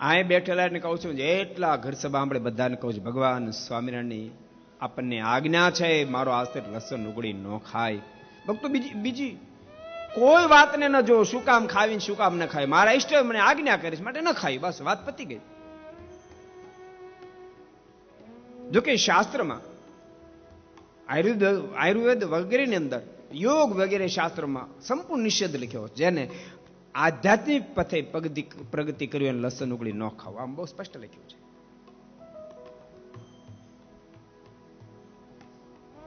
આ બેઠેલા ને કહું છું, જેટલા ઘર સભા આપણે બધાને કહું છું, ભગવાન સ્વામિનારાયણની આપણને આજ્ઞા છે, મારો આસ્તે લસણ ઉગડી ન ખાય. ભક્તો બીજી કોઈ વાતને ન જો, શું કામ ખાવી શું કામ ન ખાય, મારા ઈષ્ટ મને આજ્ઞા કરે છે માટે ન ખાય, બસ વાત પતી ગઈ. જોકે શાસ્ત્રમાં આયુર્વેદ વગેરેની અંદર યોગ વગેરે શાસ્ત્રમાં સંપૂર્ણ નિષેધ લખ્યો, જેને આધ્યાત્મિક પથે પ્રગતિ કરવી અને લસણ ઉગડી ન ખાવું, આમ બહુ સ્પષ્ટ લખ્યું છે.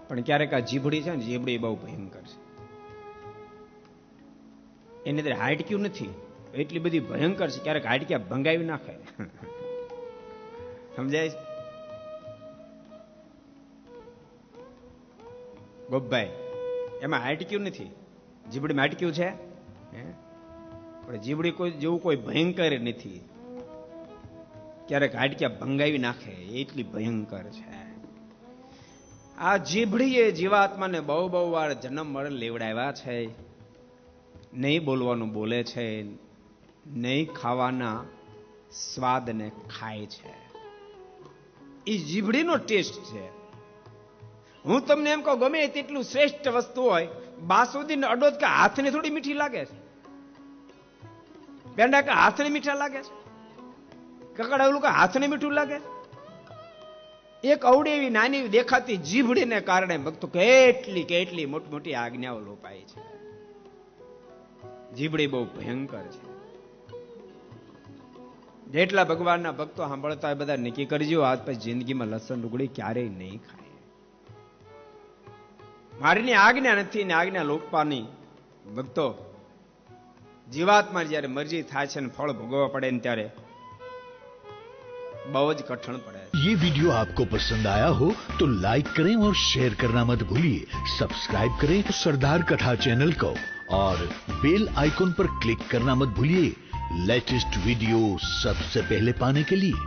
પણ ક્યારેક આ જીભડી છે ને, જીભડી બહુ ભયંકર છે. એની અંદર હાડક્યું નથી, એટલી બધી ભયંકર છે, ક્યારેક હાડક્યા ભંગાવી નાખે. સમજાય? ગોપભાઈ, એમાં હાડક્યું નથી, જીભડીમાં હાડક્યું છે, પણ જીભડી કોઈ જેવું કોઈ ભયંકર નથી, ક્યારેક હાડક્યા ભંગાવી નાખે, એટલી ભયંકર છે. આ જીભડીએ જીવાત્માને બહુ બહુ વાર જન્મ મરણ લેવડાવ્યા છે. નહીં બોલવાનું બોલે છે, નહીં ખાવાના સ્વાદને ખાય છે. એ જીભડીનો ટેસ્ટ છે. હું તમને એમ કહું, ગમે તેટલું શ્રેષ્ઠ વસ્તુ હોય, બાસુદીને અડો કે હાથને થોડી મીઠી લાગે છે, પેંડા કે હાથને મીઠા લાગે છે, કકડાવલું કે હાથને મીઠું લાગે છે. એક અવડી એવી નાની દેખાતી જીભડીને કારણે ભક્તો કેટલી કેટલી મોટી મોટી આજ્ઞાઓ લોપાય છે. જીભડી બહુ ભયંકર છે. જેટલા ભગવાનના ભક્તો સાંભળતા હોય બધા નક્કી કરજો, આજ પછી જિંદગીમાં લસણ ડુંગળી ક્યારેય નહીં ખાય. મારીની આજ્ઞા નથી ને આજ્ઞા લોકપાની. ભક્તો, જીવાત્મા જયારે મરજી થાય છે ને ફળ ભોગવવા પડે ને ત્યારે બહુ જ કઠણ પડે. ये वीडियो आपको पसंद आया हो तो लाइक करें और शेयर करना मत भूलिए. सब्सक्राइब करें सरदार कथा चैनल को और बेल आइकॉन पर क्लिक करना मत भूलिए लेटेस्ट वीडियो सबसे पहले पाने के लिए.